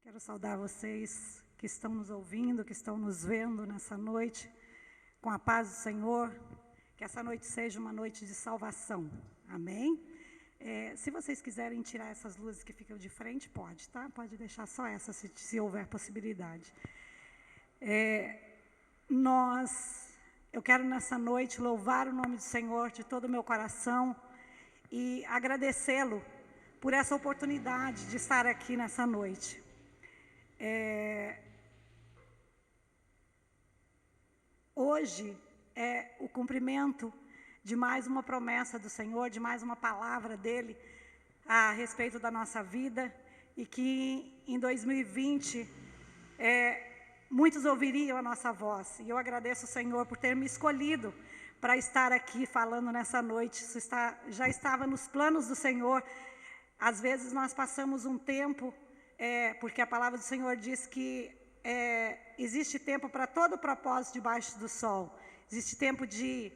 Quero saudar vocês que estão nos ouvindo, que estão nos vendo nessa noite, com a paz do Senhor, que essa noite seja uma noite de salvação, amém? Se vocês quiserem tirar essas luzes que ficam de frente, pode, tá? Pode deixar só essa, se houver possibilidade. Eu quero nessa noite louvar o nome do Senhor de todo o meu coração e agradecê-lo por essa oportunidade de estar aqui nessa noite. Hoje é o cumprimento de mais uma promessa do Senhor, de mais uma palavra dEle a respeito da nossa vida, e que em 2020 muitos ouviriam a nossa voz. E eu agradeço o Senhor por ter me escolhido para estar aqui falando nessa noite. Isso já estava nos planos do Senhor. Às vezes nós passamos um tempo, porque a palavra do Senhor diz que existe tempo para todo o propósito debaixo do sol. Existe tempo de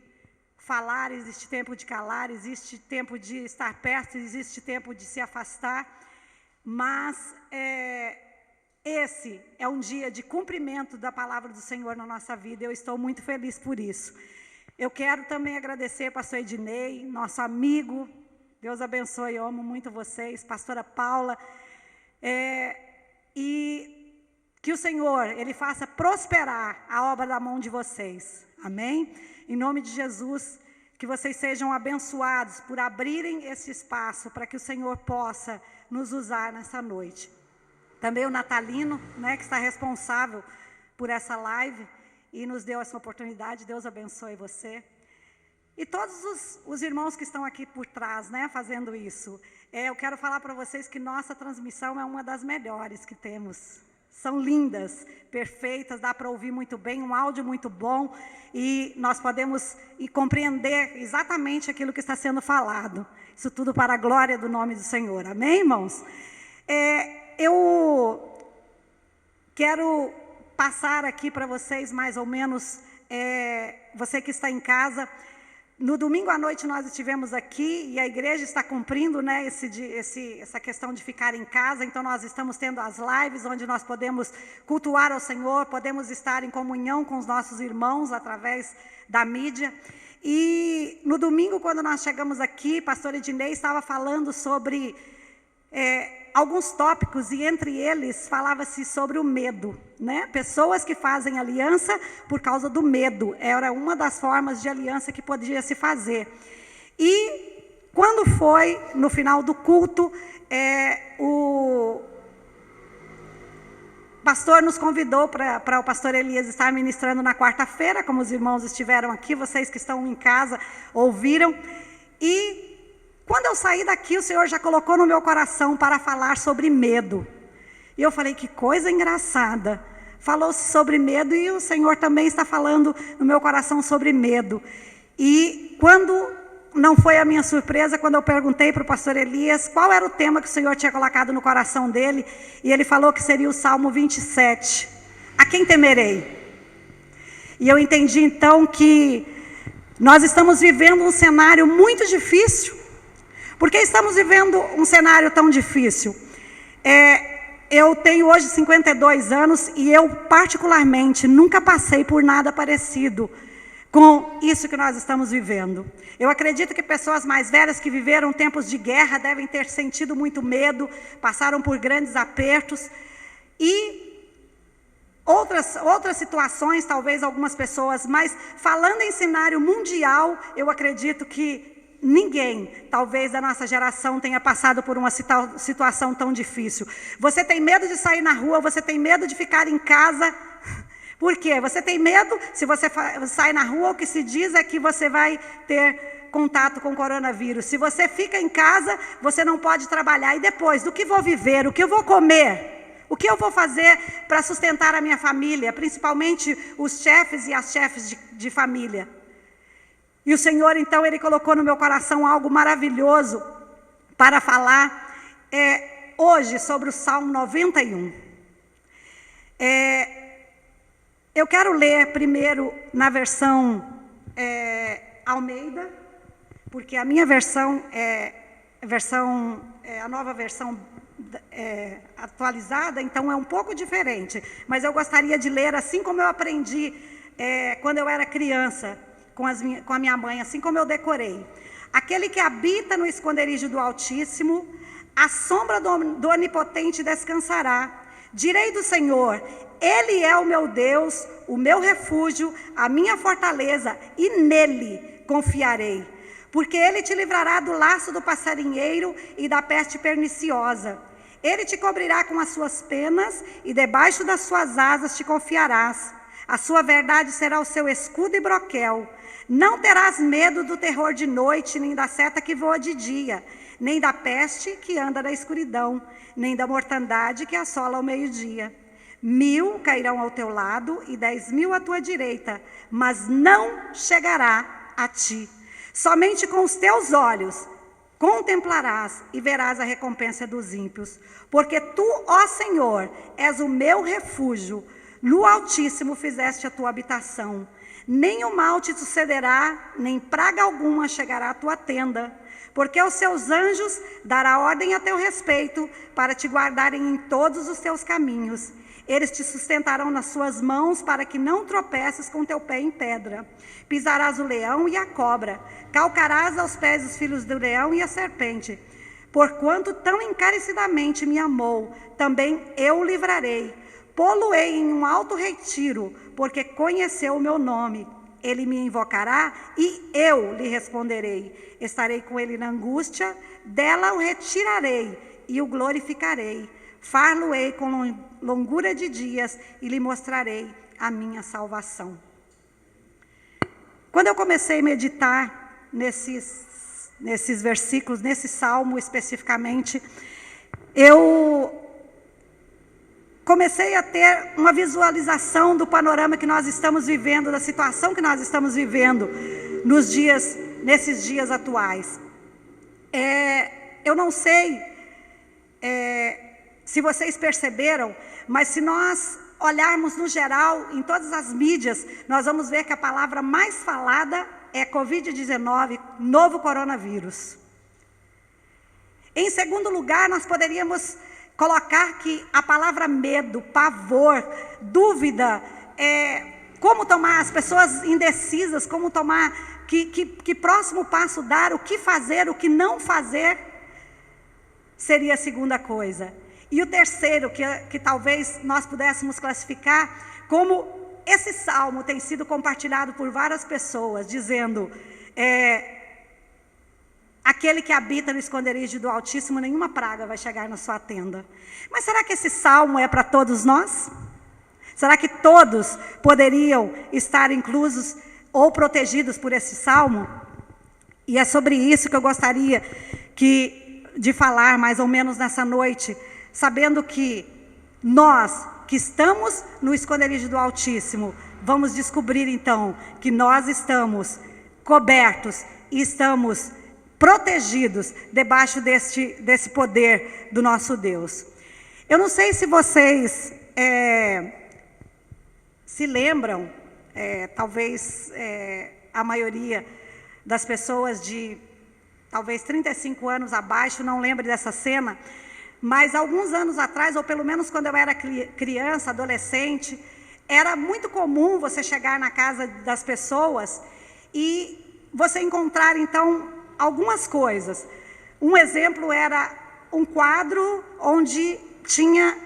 falar, existe tempo de calar, existe tempo de estar perto, existe tempo de se afastar. Mas esse é um dia de cumprimento da palavra do Senhor na nossa vida. Eu estou muito feliz por isso. Eu quero também agradecer ao pastor Ednei, nosso amigo. Deus abençoe, eu amo muito vocês. Pastora Paula. E que o Senhor, Ele faça prosperar a obra da mão de vocês. Amém? Em nome de Jesus, que vocês sejam abençoados por abrirem esse espaço para que o Senhor possa nos usar nessa noite. Também o Natalino, que está responsável por essa live e nos deu essa oportunidade. Deus abençoe você. E todos os irmãos que estão aqui por trás, fazendo isso. Eu quero falar para vocês que nossa transmissão é uma das melhores que temos. São lindas, perfeitas, dá para ouvir muito bem, um áudio muito bom, e nós podemos compreender exatamente aquilo que está sendo falado. Isso tudo para a glória do nome do Senhor. Amém, irmãos? Eu quero passar aqui para vocês mais ou menos, você que está em casa. No domingo à noite nós estivemos aqui e a igreja está cumprindo essa questão de ficar em casa. Então nós estamos tendo as lives onde nós podemos cultuar ao Senhor, podemos estar em comunhão com os nossos irmãos através da mídia. E no domingo, quando nós chegamos aqui, pastor Ednei estava falando sobre alguns tópicos, e entre eles falava-se sobre o medo, Pessoas que fazem aliança por causa do medo, era uma das formas de aliança que podia se fazer. E quando foi no final do culto, o pastor nos convidou para o pastor Elias estar ministrando na quarta-feira, como os irmãos estiveram aqui, vocês que estão em casa ouviram, e quando eu saí daqui, o Senhor já colocou no meu coração para falar sobre medo. E eu falei, que coisa engraçada. Falou-se sobre medo e o Senhor também está falando no meu coração sobre medo. E quando não foi a minha surpresa, quando eu perguntei para o pastor Elias qual era o tema que o Senhor tinha colocado no coração dele, e ele falou que seria o Salmo 27. A quem temerei? E eu entendi então que nós estamos vivendo um cenário muito difícil. Por que estamos vivendo um cenário tão difícil? Eu tenho hoje 52 anos e eu, particularmente, nunca passei por nada parecido com isso que nós estamos vivendo. Eu acredito que pessoas mais velhas que viveram tempos de guerra devem ter sentido muito medo, passaram por grandes apertos e outras situações, talvez algumas pessoas, mas falando em cenário mundial, eu acredito que ninguém, talvez da nossa geração, tenha passado por uma situação tão difícil. Você tem medo de sair na rua, você tem medo de ficar em casa. Por quê? Você tem medo, se você sai na rua, o que se diz é que você vai ter contato com o coronavírus. Se você fica em casa, você não pode trabalhar. E depois, do que vou viver? O que eu vou comer? O que eu vou fazer para sustentar a minha família? Principalmente os chefes e as chefes de família. E o Senhor, então, Ele colocou no meu coração algo maravilhoso para falar hoje sobre o Salmo 91. Eu quero ler primeiro na versão Almeida, porque a minha versão é a nova versão atualizada, então é um pouco diferente. Mas eu gostaria de ler assim como eu aprendi quando eu era criança, com a minha mãe, assim como eu decorei. Aquele que habita no esconderijo do Altíssimo, à sombra do Onipotente descansará. Direi do Senhor, Ele é o meu Deus, o meu refúgio, a minha fortaleza, e nele confiarei. Porque Ele te livrará do laço do passarinheiro e da peste perniciosa. Ele te cobrirá com as suas penas, e debaixo das suas asas te confiarás. A sua verdade será o seu escudo e broquel. Não terás medo do terror de noite, nem da seta que voa de dia, nem da peste que anda na escuridão, nem da mortandade que assola ao meio-dia. 1000 cairão ao teu lado e 10.000 à tua direita, mas não chegará a ti. Somente com os teus olhos contemplarás e verás a recompensa dos ímpios. Porque tu, ó Senhor, és o meu refúgio, no Altíssimo fizeste a tua habitação. Nem o mal te sucederá, nem praga alguma chegará à tua tenda. Porque aos seus anjos dará ordem a teu respeito, para te guardarem em todos os teus caminhos. Eles te sustentarão nas suas mãos, para que não tropeces com teu pé em pedra. Pisarás o leão e a cobra, calcarás aos pés os filhos do leão e a serpente. Porquanto tão encarecidamente me amou, também eu o livrarei. Pô-lo-ei em um alto retiro, porque conheceu o meu nome. Ele me invocará e eu lhe responderei. Estarei com ele na angústia, dela o retirarei e o glorificarei. Far-lo-ei com longura de dias e lhe mostrarei a minha salvação. Quando eu comecei a meditar nesses versículos, nesse salmo especificamente, eu comecei a ter uma visualização do panorama que nós estamos vivendo, da situação que nós estamos vivendo nesses dias atuais. Eu não sei se vocês perceberam, mas se nós olharmos no geral, em todas as mídias, nós vamos ver que a palavra mais falada é Covid-19, novo coronavírus. Em segundo lugar, nós poderíamos colocar que a palavra medo, pavor, dúvida, como tomar, as pessoas indecisas, como tomar, que próximo passo dar, o que fazer, o que não fazer, seria a segunda coisa. E o terceiro, que talvez nós pudéssemos classificar, como esse salmo tem sido compartilhado por várias pessoas, dizendo, aquele que habita no esconderijo do Altíssimo, nenhuma praga vai chegar na sua tenda. Mas será que esse salmo é para todos nós? Será que todos poderiam estar inclusos ou protegidos por esse salmo? E é sobre isso que eu gostaria de falar mais ou menos nessa noite, sabendo que nós, que estamos no esconderijo do Altíssimo, vamos descobrir então que nós estamos cobertos e estamos protegidos debaixo desse poder do nosso Deus. Eu não sei se vocês se lembram, talvez a maioria das pessoas de talvez 35 anos abaixo não lembre dessa cena, mas alguns anos atrás, ou pelo menos quando eu era criança, adolescente, era muito comum você chegar na casa das pessoas e você encontrar então algumas coisas. Um exemplo era um quadro onde tinha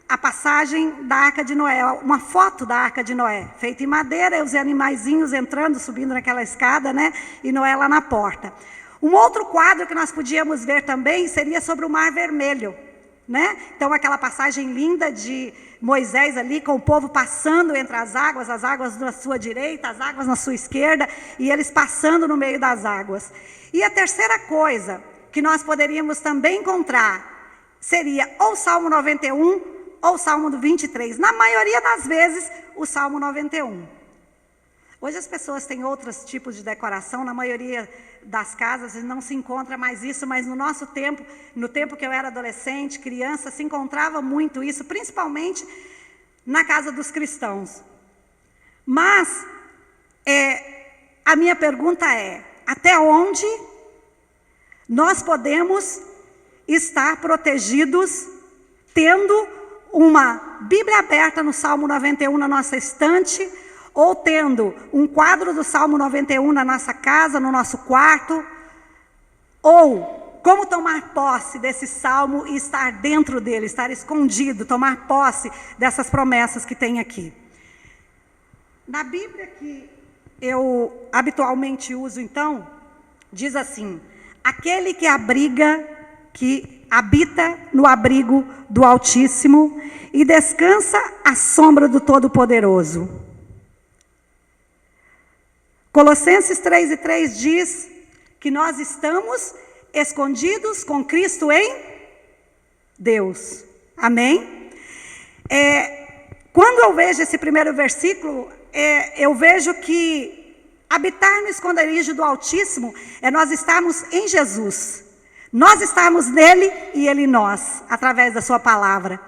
a passagem da Arca de Noé, uma foto da Arca de Noé, feita em madeira, e os animaizinhos entrando, subindo naquela escada, né? E Noé lá na porta. Um outro quadro que nós podíamos ver também seria sobre o Mar Vermelho, né? Então, aquela passagem linda de Moisés ali, com o povo passando entre as águas na sua direita, as águas na sua esquerda, e eles passando no meio das águas. E a terceira coisa que nós poderíamos também encontrar seria ou o Salmo 91 ou o Salmo 23. Na maioria das vezes, o Salmo 91. Hoje as pessoas têm outros tipos de decoração, na maioria das casas não se encontra mais isso, mas no nosso tempo, no tempo que eu era adolescente, criança, se encontrava muito isso, principalmente na casa dos cristãos. Mas a minha pergunta é, até onde nós podemos estar protegidos, tendo uma Bíblia aberta no Salmo 91 na nossa estante, ou tendo um quadro do Salmo 91 na nossa casa, no nosso quarto, ou como tomar posse desse salmo e estar dentro dele, estar escondido, tomar posse dessas promessas que tem aqui. Na Bíblia que eu habitualmente uso, então, diz assim: aquele que habita no abrigo do Altíssimo e descansa à sombra do Todo-Poderoso. Colossenses 3:3 diz que nós estamos escondidos com Cristo em Deus. Amém? Quando eu vejo esse primeiro versículo, eu vejo que habitar no esconderijo do Altíssimo é nós estarmos em Jesus. Nós estarmos nele e ele em nós, através da sua palavra.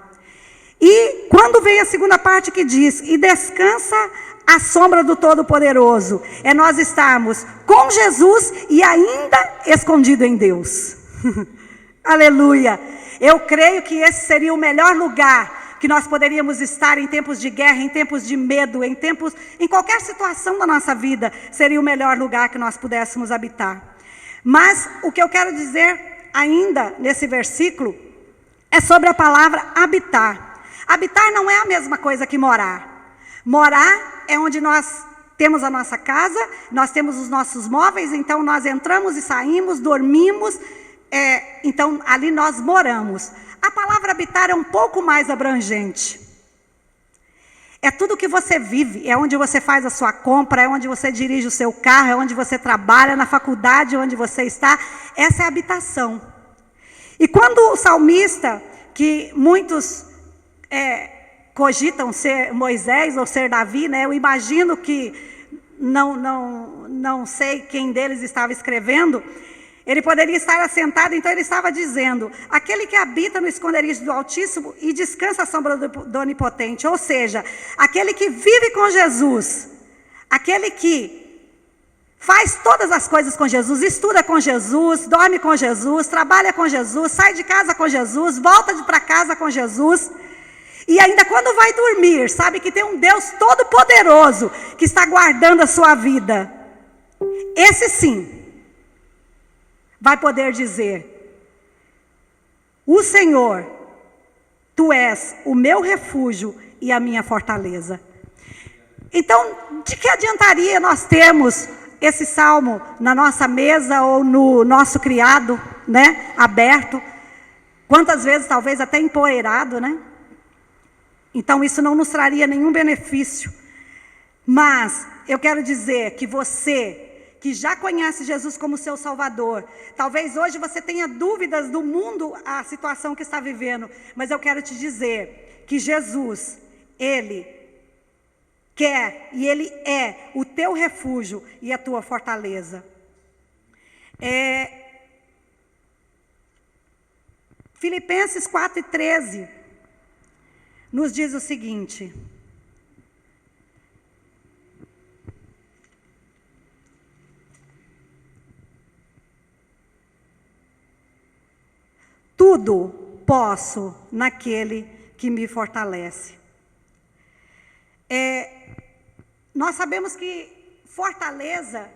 E quando vem a segunda parte que diz, e descansa à sombra do Todo-Poderoso, é nós estarmos com Jesus e ainda escondido em Deus. Aleluia! Eu creio que esse seria o melhor lugar que nós poderíamos estar em tempos de guerra, em tempos de medo, em qualquer situação da nossa vida, seria o melhor lugar que nós pudéssemos habitar. Mas o que eu quero dizer ainda nesse versículo é sobre a palavra habitar. Habitar não é a mesma coisa que morar. Morar é onde nós temos a nossa casa, nós temos os nossos móveis, então nós entramos e saímos, dormimos, então ali nós moramos. A palavra habitar é um pouco mais abrangente. É tudo que você vive, é onde você faz a sua compra, é onde você dirige o seu carro, é onde você trabalha, na faculdade onde você está. Essa é a habitação. E quando o salmista, que muitos cogitam ser Moisés ou ser Davi, né? Eu imagino que, não sei quem deles estava escrevendo, ele poderia estar assentado, então ele estava dizendo, aquele que habita no esconderijo do Altíssimo e descansa à sombra do Onipotente, ou seja, aquele que vive com Jesus, aquele que faz todas as coisas com Jesus, estuda com Jesus, dorme com Jesus, trabalha com Jesus, sai de casa com Jesus, volta para casa com Jesus, e ainda quando vai dormir, sabe que tem um Deus todo-poderoso que está guardando a sua vida. Esse sim vai poder dizer, o Senhor, Tu és o meu refúgio e a minha fortaleza. Então, de que adiantaria nós termos esse salmo na nossa mesa ou no nosso criado, né, aberto? Quantas vezes, talvez até empoeirado, né? Então, isso não nos traria nenhum benefício. Mas, eu quero dizer que você, que já conhece Jesus como seu Salvador, talvez hoje você tenha dúvidas do mundo, a situação que está vivendo, mas eu quero te dizer que Jesus, Ele quer e Ele é o teu refúgio e a tua fortaleza. Filipenses 4:13 nos diz o seguinte: tudo posso naquele que me fortalece. Nós sabemos que fortaleza,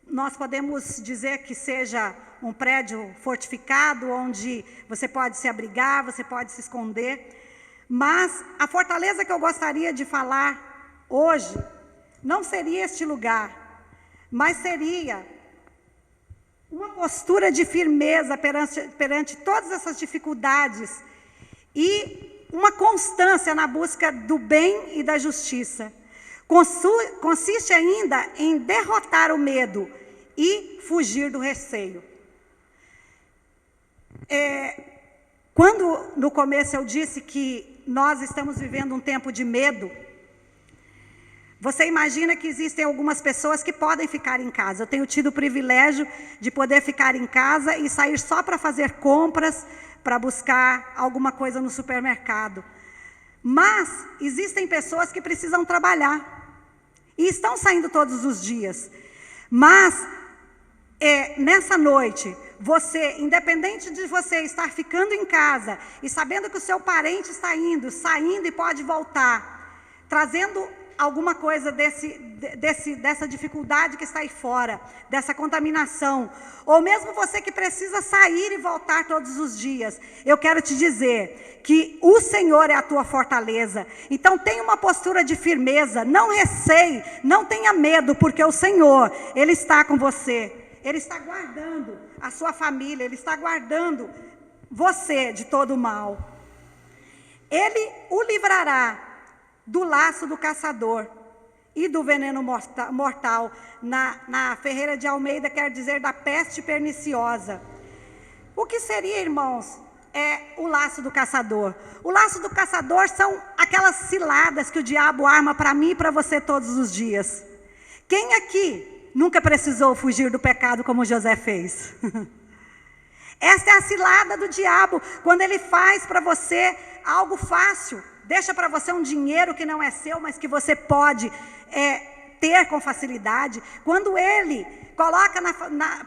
nós podemos dizer que seja um prédio fortificado, onde você pode se abrigar, você pode se esconder, mas a fortaleza que eu gostaria de falar hoje, não seria este lugar, mas seria uma postura de firmeza perante todas essas dificuldades e uma constância na busca do bem e da justiça. Consiste ainda em derrotar o medo e fugir do receio. Quando no começo eu disse que nós estamos vivendo um tempo de medo, você imagina que existem algumas pessoas que podem ficar em casa. Eu tenho tido o privilégio de poder ficar em casa e sair só para fazer compras, para buscar alguma coisa no supermercado. Mas existem pessoas que precisam trabalhar e estão saindo todos os dias. Mas nessa noite, você, independente de você estar ficando em casa e sabendo que o seu parente está saindo e pode voltar, trazendo alguma coisa dessa dificuldade que está aí fora, dessa contaminação, ou mesmo você que precisa sair e voltar todos os dias, eu quero te dizer que o Senhor é a tua fortaleza. Então tenha uma postura de firmeza, não receie, não tenha medo, porque o Senhor, Ele está com você, Ele está guardando a sua família, Ele está guardando você de todo o mal. Ele o livrará do laço do caçador e do veneno mortal. Na Ferreira de Almeida quer dizer da peste perniciosa. O que seria, irmãos, o laço do caçador? O laço do caçador são aquelas ciladas que o diabo arma para mim e para você todos os dias. Quem aqui nunca precisou fugir do pecado como José fez? Essa é a cilada do diabo, quando ele faz para você algo fácil. Deixa para você um dinheiro que não é seu, mas que você pode ter com facilidade. Quando ele coloca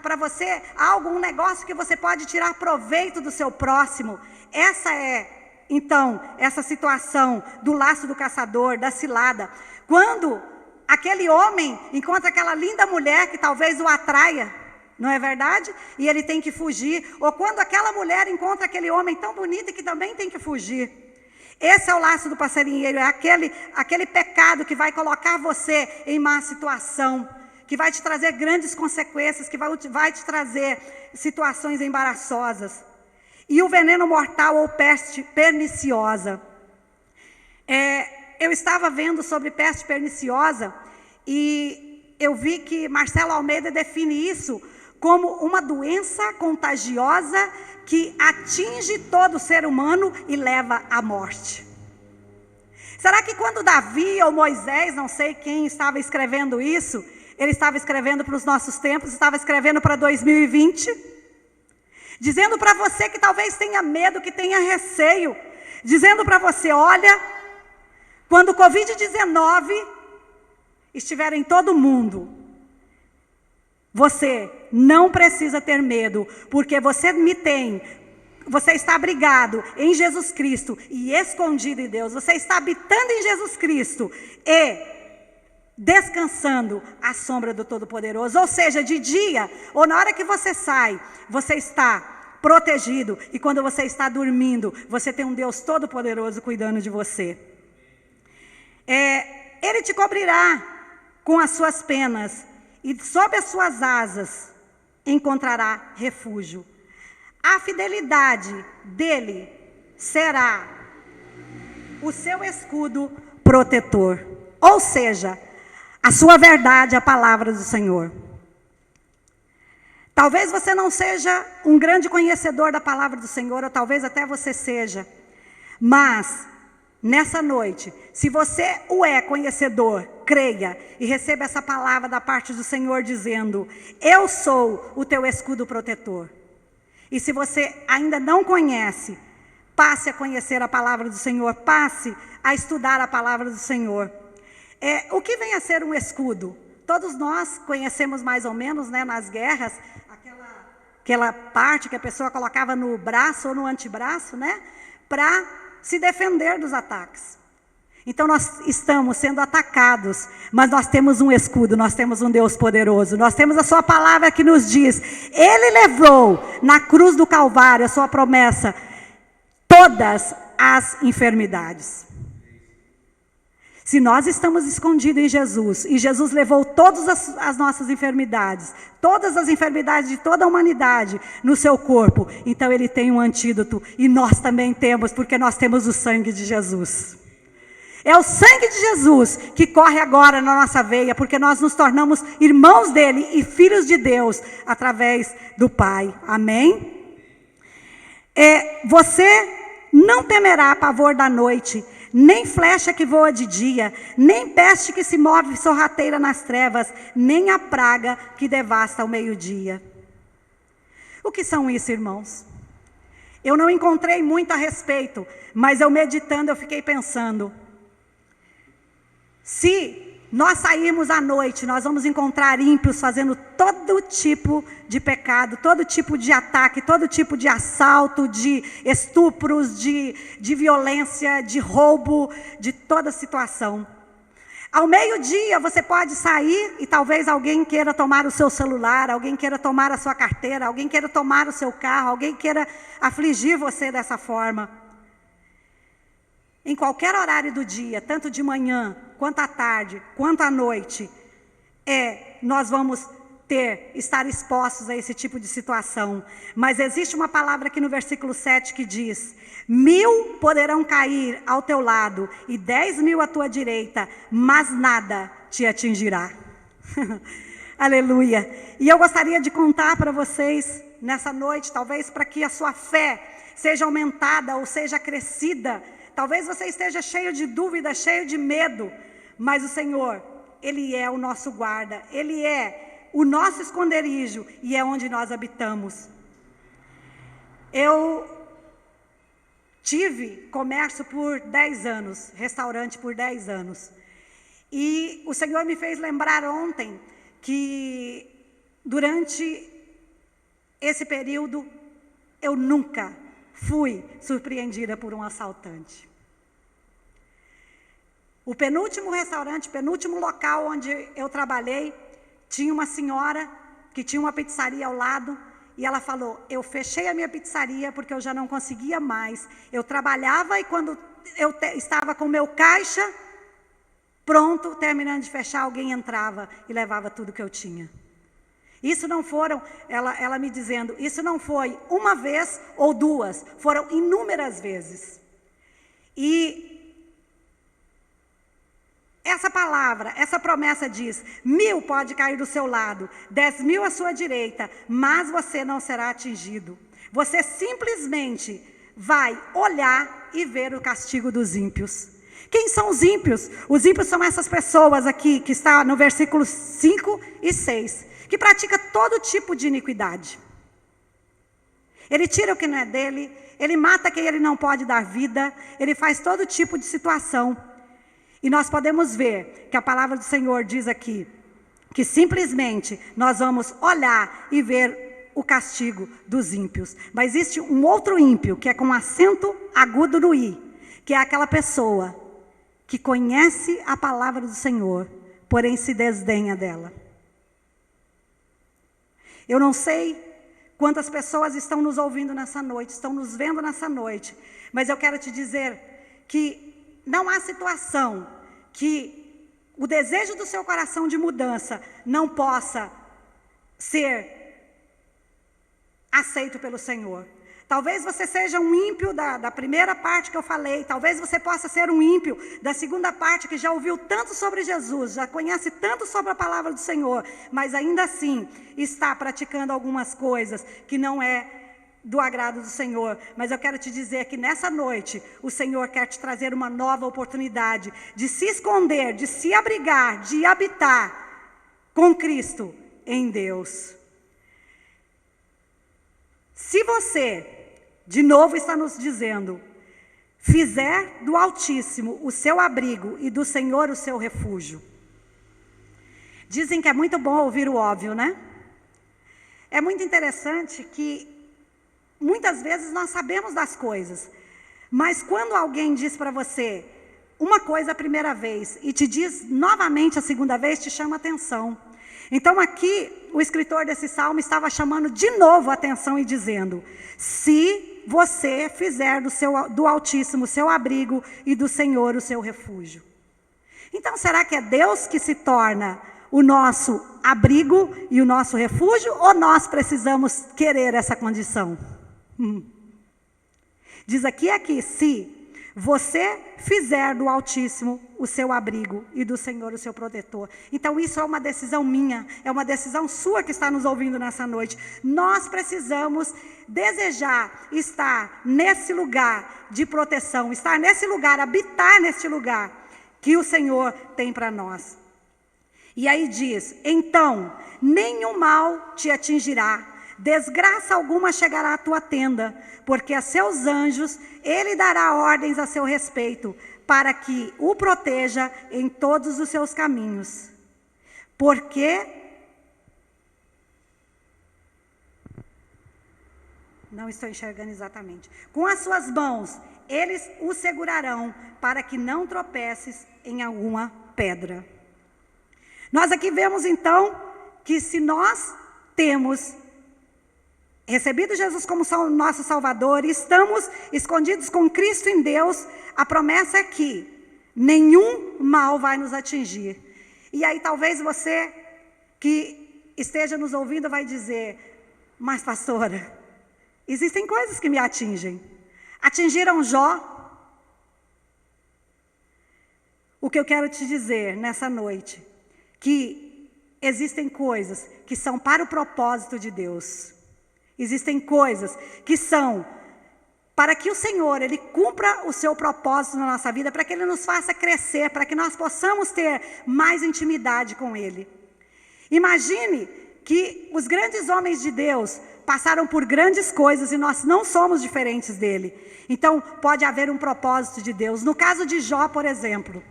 para você um negócio que você pode tirar proveito do seu próximo. Essa é, então, essa situação do laço do caçador, da cilada. Quando aquele homem encontra aquela linda mulher que talvez o atraia, não é verdade? E ele tem que fugir. Ou quando aquela mulher encontra aquele homem tão bonito que também tem que fugir. Esse é o laço do passarinheiro, é aquele pecado que vai colocar você em má situação, que vai te trazer grandes consequências, que vai te trazer situações embaraçosas. E o veneno mortal ou peste perniciosa. Eu estava vendo sobre peste perniciosa e eu vi que Marcelo Almeida define isso como uma doença contagiosa que atinge todo ser humano e leva à morte. Será que quando Davi ou Moisés, não sei quem estava escrevendo isso, ele estava escrevendo para os nossos tempos, estava escrevendo para 2020, dizendo para você que talvez tenha medo, que tenha receio, dizendo para você, olha, quando o Covid-19 estiver em todo mundo, você não precisa ter medo, porque você está abrigado em Jesus Cristo e escondido em Deus. Você está habitando em Jesus Cristo e descansando à sombra do Todo-Poderoso. Ou seja, de dia ou na hora que você sai, você está protegido. E quando você está dormindo, você tem um Deus Todo-Poderoso cuidando de você. Ele te cobrirá com as suas penas e sob as suas asas encontrará refúgio. A fidelidade dele será o seu escudo protetor. Ou seja, a sua verdade, a palavra do Senhor. Talvez você não seja um grande conhecedor da palavra do Senhor, ou talvez até você seja. Mas, nessa noite, se você o é conhecedor, creia e receba essa palavra da parte do Senhor dizendo, eu sou o teu escudo protetor. E se você ainda não conhece, passe a conhecer a palavra do Senhor, passe a estudar a palavra do Senhor. O que vem a ser um escudo? Todos nós conhecemos mais ou menos, né, nas guerras, aquela parte que a pessoa colocava no braço ou no antebraço, né, para se defender dos ataques. Então nós estamos sendo atacados, mas nós temos um escudo, nós temos um Deus poderoso, nós temos a sua palavra que nos diz, Ele levou na cruz do Calvário, a sua promessa, todas as enfermidades. Se nós estamos escondidos em Jesus, e Jesus levou todas as nossas enfermidades, todas as enfermidades de toda a humanidade no seu corpo, então Ele tem um antídoto, e nós também temos, porque nós temos o sangue de Jesus. É o sangue de Jesus que corre agora na nossa veia, porque nós nos tornamos irmãos dele e filhos de Deus, através do Pai. Amém? Você não temerá pavor da noite, nem flecha que voa de dia, nem peste que se move sorrateira nas trevas, nem a praga que devasta ao meio-dia. O que são isso, irmãos? Eu não encontrei muito a respeito, mas eu meditando, eu fiquei pensando, se nós sairmos à noite, nós vamos encontrar ímpios fazendo todo tipo de pecado, todo tipo de ataque, todo tipo de assalto, de estupros, de violência, de roubo, de toda situação. Ao meio-dia você pode sair e talvez alguém queira tomar o seu celular, alguém queira tomar a sua carteira, alguém queira tomar o seu carro, alguém queira afligir você dessa forma. Em qualquer horário do dia, tanto de manhã, quanto à tarde, quanto à noite, nós vamos estar expostos a esse tipo de situação. Mas existe uma palavra aqui no versículo 7 que diz: 1000 poderão cair ao teu lado e 10.000 à tua direita, mas nada te atingirá. Aleluia. E eu gostaria de contar para vocês nessa noite, talvez para que a sua fé seja aumentada ou seja acrescida. Talvez você esteja cheio de dúvida, cheio de medo, mas o Senhor, Ele é o nosso guarda, Ele é o nosso esconderijo e é onde nós habitamos. Eu tive comércio por 10 anos, restaurante por 10 anos. E o Senhor me fez lembrar ontem que durante esse período eu nunca fui surpreendida por um assaltante. O penúltimo restaurante, penúltimo local onde eu trabalhei, tinha uma senhora que tinha uma pizzaria ao lado e ela falou: eu fechei a minha pizzaria porque eu já não conseguia mais. Eu trabalhava e quando eu estava com o meu caixa pronto, terminando de fechar, alguém entrava e levava tudo que eu tinha. Isso não foram, ela me dizendo, isso não foi uma vez ou duas, foram inúmeras vezes. E essa palavra, essa promessa diz: 1000 pode cair do seu lado, 10.000 à sua direita, mas você não será atingido. Você simplesmente vai olhar e ver o castigo dos ímpios. Quem são os ímpios? Os ímpios são essas pessoas aqui, que está no versículo 5 e 6, que pratica todo tipo de iniquidade. Ele tira o que não é dele, ele mata quem ele não pode dar vida, ele faz todo tipo de situação. E nós podemos ver que a palavra do Senhor diz aqui, que simplesmente nós vamos olhar e ver o castigo dos ímpios. Mas existe um outro ímpio, que é com acento agudo no i, que é aquela pessoa que conhece a palavra do Senhor, porém se desdenha dela. Eu não sei quantas pessoas estão nos ouvindo nessa noite, estão nos vendo nessa noite, mas eu quero te dizer que não há situação que o desejo do seu coração de mudança não possa ser aceito pelo Senhor. Talvez você seja um ímpio da primeira parte que eu falei, talvez você possa ser um ímpio da segunda parte, que já ouviu tanto sobre Jesus, já conhece tanto sobre a palavra do Senhor, mas ainda assim está praticando algumas coisas que não é do agrado do Senhor. Mas eu quero te dizer que nessa noite o Senhor quer te trazer uma nova oportunidade de se esconder, de se abrigar, de habitar com Cristo em Deus. Se você, de novo está nos dizendo, fizer do Altíssimo o seu abrigo e do Senhor o seu refúgio. Dizem que é muito bom ouvir o óbvio, né? É muito interessante que muitas vezes nós sabemos das coisas, mas quando alguém diz para você uma coisa a primeira vez e te diz novamente a segunda vez, te chama atenção. Então aqui o escritor desse salmo estava chamando de novo a atenção e dizendo: se você fizer do Altíssimo o seu abrigo e do Senhor o seu refúgio. Então será que é Deus que se torna o nosso abrigo e o nosso refúgio, ou nós precisamos querer essa condição? Diz aqui, se você fizer do Altíssimo o seu abrigo e do Senhor o seu protetor. Então isso é uma decisão minha, é uma decisão sua que está nos ouvindo nessa noite. Nós precisamos desejar estar nesse lugar de proteção, estar nesse lugar, habitar nesse lugar que o Senhor tem para nós. E aí diz: então nenhum mal te atingirá, desgraça alguma chegará à tua tenda, porque a seus anjos ele dará ordens a seu respeito, para que o proteja em todos os seus caminhos. Porque Não estou enxergando exatamente. Com as suas mãos, eles o segurarão, para que não tropeces em alguma pedra. Nós aqui vemos, então, que se nós temos recebido Jesus como nosso Salvador e estamos escondidos com Cristo em Deus, a promessa é que nenhum mal vai nos atingir. E aí talvez você que esteja nos ouvindo vai dizer: mas pastora, existem coisas que me atingem. Atingiram Jó? O que eu quero te dizer nessa noite, que existem coisas que são para o propósito de Deus. Existem coisas que são para que o Senhor, Ele cumpra o seu propósito na nossa vida, para que Ele nos faça crescer, para que nós possamos ter mais intimidade com Ele. Imagine que os grandes homens de Deus passaram por grandes coisas e nós não somos diferentes dele. Então, pode haver um propósito de Deus. No caso de Jó, por exemplo,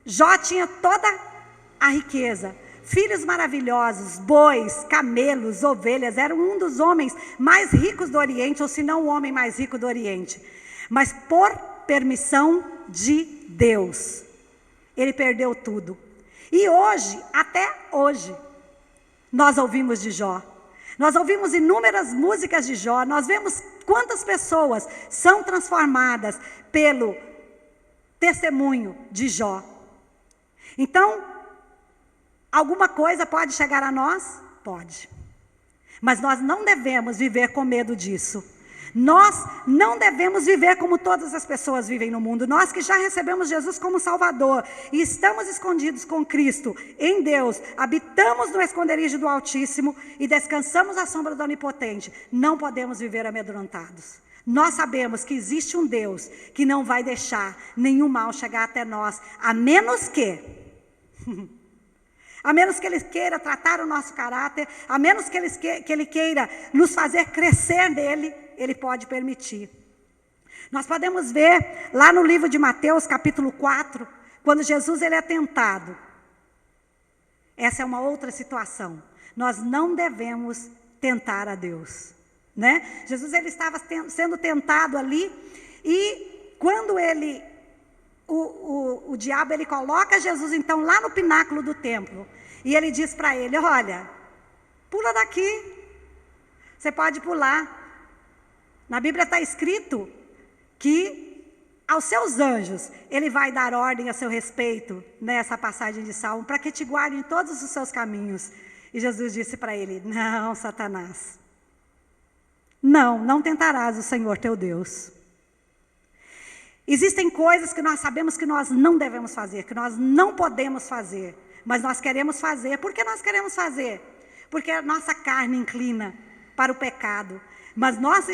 Jó tinha toda a riqueza, filhos maravilhosos, bois, camelos, ovelhas. Era um dos homens mais ricos do Oriente, ou se não o homem mais rico do Oriente. Mas por permissão de Deus, ele perdeu tudo. E hoje, até hoje, nós ouvimos de Jó. Nós ouvimos inúmeras músicas de Jó. Nós vemos quantas pessoas são transformadas pelo testemunho de Jó. Então, alguma coisa pode chegar a nós? Pode. Mas nós não devemos viver com medo disso. Nós não devemos viver como todas as pessoas vivem no mundo. Nós que já recebemos Jesus como Salvador e estamos escondidos com Cristo em Deus, habitamos no esconderijo do Altíssimo e descansamos à sombra do Onipotente, não podemos viver amedrontados. Nós sabemos que existe um Deus que não vai deixar nenhum mal chegar até nós, a menos que Ele queira tratar o nosso caráter, a menos que Ele queira nos fazer crescer nele, Ele pode permitir. Nós podemos ver lá no livro de Mateus, capítulo 4, quando Jesus ele é tentado. Essa é uma outra situação. Nós não devemos tentar a Deus, né? Jesus ele estava sendo tentado ali, e quando o diabo ele coloca Jesus então lá no pináculo do templo, e ele diz para ele: olha, pula daqui, você pode pular. Na Bíblia está escrito que aos seus anjos ele vai dar ordem a seu respeito, nessa passagem de Salmo, para que te guardem em todos os seus caminhos. E Jesus disse para ele: não, Satanás, não tentarás o Senhor teu Deus. Existem coisas que nós sabemos que nós não devemos fazer, que nós não podemos fazer, mas nós queremos fazer. Por que nós queremos fazer? Porque a nossa carne inclina para o pecado. Mas nós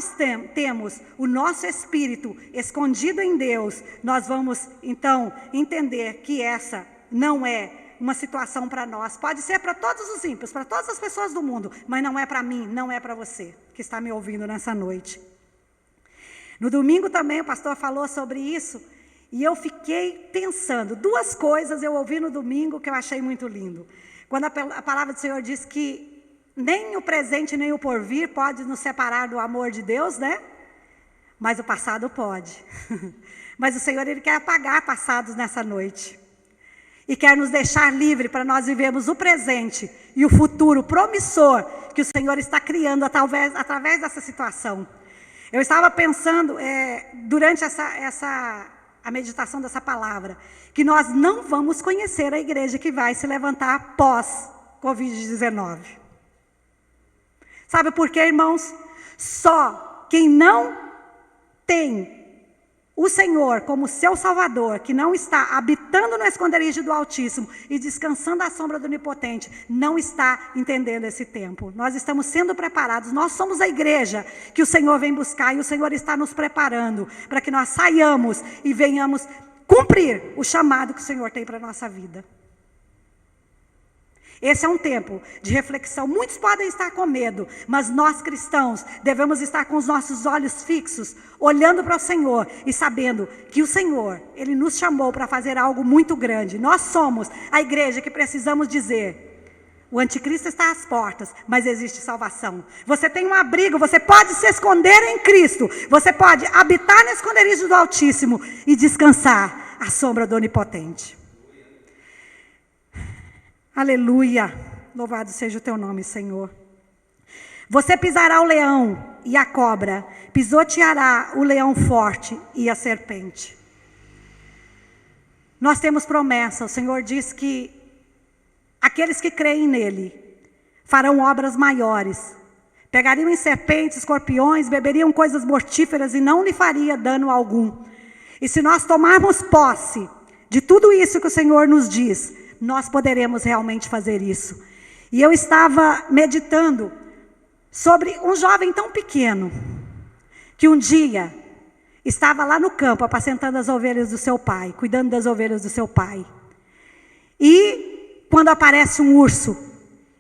temos o nosso espírito escondido em Deus. Nós vamos, então, entender que essa não é uma situação para nós. Pode ser para todos os ímpios, para todas as pessoas do mundo, mas não é para mim, não é para você que está me ouvindo nessa noite. No domingo também o pastor falou sobre isso, e eu fiquei pensando. Duas coisas eu ouvi no domingo que eu achei muito lindo. Quando a palavra do Senhor diz que nem o presente nem o porvir pode nos separar do amor de Deus, né? Mas o passado pode. Mas o Senhor ele quer apagar passados nessa noite. E quer nos deixar livre para nós vivermos o presente e o futuro promissor que o Senhor está criando através dessa situação. Eu estava pensando, durante a meditação dessa palavra, que nós não vamos conhecer a igreja que vai se levantar após Covid-19. Sabe por quê, irmãos? Só quem não tem o Senhor como seu Salvador, que não está habitando no esconderijo do Altíssimo e descansando à sombra do Onipotente, não está entendendo esse tempo. Nós estamos sendo preparados, nós somos a igreja que o Senhor vem buscar, e o Senhor está nos preparando para que nós saiamos e venhamos cumprir o chamado que o Senhor tem para a nossa vida. Esse é um tempo de reflexão. Muitos podem estar com medo, mas nós cristãos devemos estar com os nossos olhos fixos, olhando para o Senhor e sabendo que o Senhor, Ele nos chamou para fazer algo muito grande. Nós somos a igreja que precisamos dizer: O anticristo está às portas, mas existe salvação. Você tem um abrigo, você pode se esconder em Cristo. Você pode habitar no esconderijo do Altíssimo e descansar à sombra do Onipotente. Aleluia. Louvado seja o teu nome, Senhor. Você pisará o leão e a cobra, pisoteará o leão forte e a serpente. Nós temos promessa, o Senhor diz que aqueles que creem nele farão obras maiores. Pegariam em serpentes, escorpiões, beberiam coisas mortíferas e não lhe faria dano algum. E se nós tomarmos posse de tudo isso que o Senhor nos diz, nós poderemos realmente fazer isso. E eu estava meditando sobre um jovem tão pequeno, que um dia estava lá no campo, apacentando as ovelhas do seu pai, cuidando das ovelhas do seu pai. E quando aparece um urso,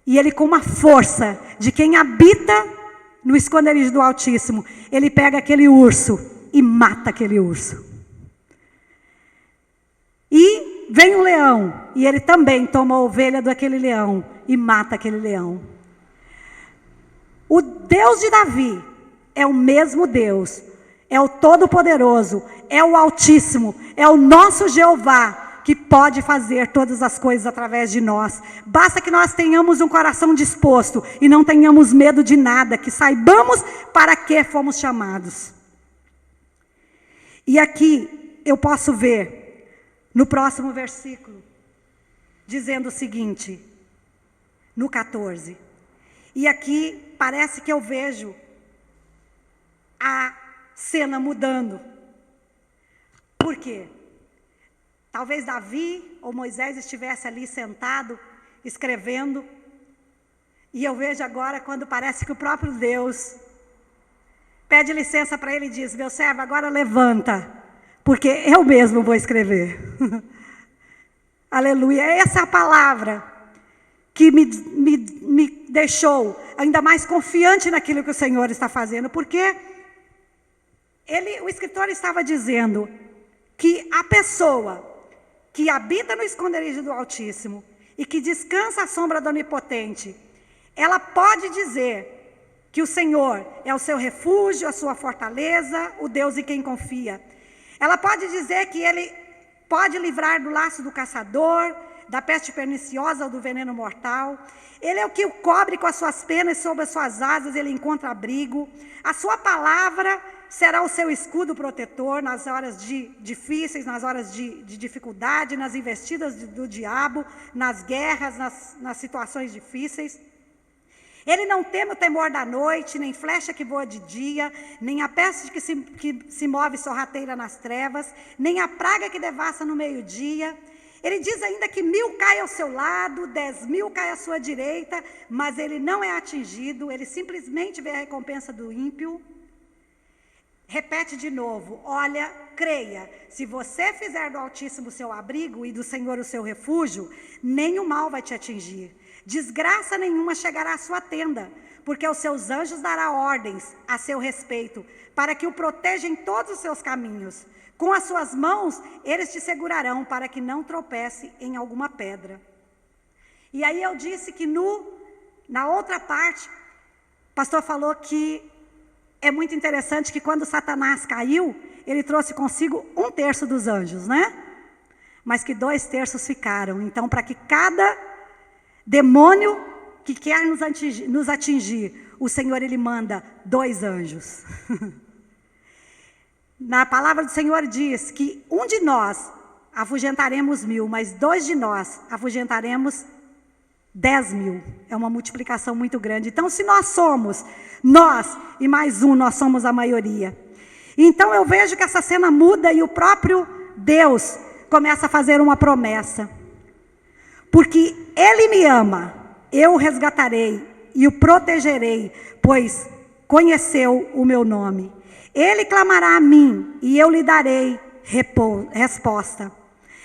e ele com uma força de quem habita no esconderijo do Altíssimo, ele pega aquele urso e mata aquele urso. E vem um leão, e ele também toma a ovelha daquele leão e mata aquele leão. O Deus de Davi é o mesmo Deus, é o Todo-Poderoso, é o Altíssimo, é o nosso Jeová, que pode fazer todas as coisas através de nós. Basta que nós tenhamos um coração disposto e não tenhamos medo de nada, que saibamos para que fomos chamados. E aqui eu posso ver, no próximo versículo, dizendo o seguinte, no 14. E aqui parece que eu vejo a cena mudando. Por quê? Talvez Davi ou Moisés estivesse ali sentado, escrevendo, e eu vejo agora quando parece que o próprio Deus pede licença para ele e diz, meu servo, agora levanta, porque eu mesmo vou escrever. Aleluia, essa é a palavra que me deixou ainda mais confiante naquilo que o Senhor está fazendo, porque o escritor estava dizendo que a pessoa que habita no esconderijo do Altíssimo e que descansa à sombra do Onipotente, ela pode dizer que o Senhor é o seu refúgio, a sua fortaleza, o Deus em quem confia. Ela pode dizer que Ele pode livrar do laço do caçador, da peste perniciosa ou do veneno mortal. Ele é o que o cobre com as suas penas, sob as suas asas ele encontra abrigo. A sua palavra será o seu escudo protetor nas horas difíceis, nas horas de dificuldade, nas investidas do diabo, nas guerras, nas situações difíceis. Ele não teme o temor da noite, nem flecha que voa de dia, nem a peste que se move sorrateira nas trevas, nem a praga que devassa no meio-dia. Ele diz ainda que 1000 caem ao seu lado, 10.000 caem à sua direita, mas ele não é atingido, ele simplesmente vê a recompensa do ímpio. Repete de novo, olha, creia, se você fizer do Altíssimo o seu abrigo e do Senhor o seu refúgio, nenhum mal vai te atingir. Desgraça nenhuma chegará à sua tenda, porque aos seus anjos dará ordens a seu respeito, para que o protejam em todos os seus caminhos. Com as suas mãos, eles te segurarão para que não tropece em alguma pedra. E aí eu disse que na outra parte, o pastor falou que é muito interessante que quando Satanás caiu, ele trouxe consigo 1/3 dos anjos, né? Mas que 2/3 ficaram. Então, para que cada demônio que quer nos atingir, o Senhor, Ele manda 2 anjos. Na palavra do Senhor diz que um de nós afugentaremos 1000, mas 2 de nós afugentaremos 10.000. É uma multiplicação muito grande. Então, se nós e mais um, nós somos a maioria. Então, eu vejo que essa cena muda e o próprio Deus começa a fazer uma promessa. Porque Ele me ama, eu o resgatarei e o protegerei, pois conheceu o meu nome. Ele clamará a mim e eu lhe darei resposta.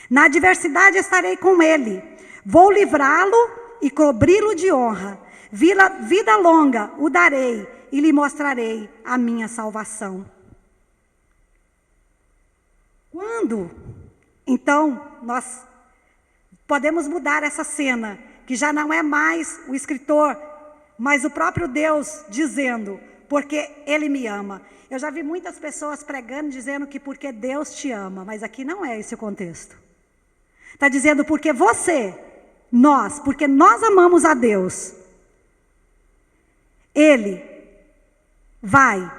Na adversidade estarei com ele. Vou livrá-lo e cobri-lo de honra. Vida longa o darei e lhe mostrarei a minha salvação. Quando, então, nós podemos mudar essa cena que já não é mais o escritor, mas o próprio Deus dizendo, porque Ele me ama. Eu já vi muitas pessoas pregando, dizendo que porque Deus te ama, mas aqui não é esse o contexto. Está dizendo porque porque nós amamos a Deus, Ele vai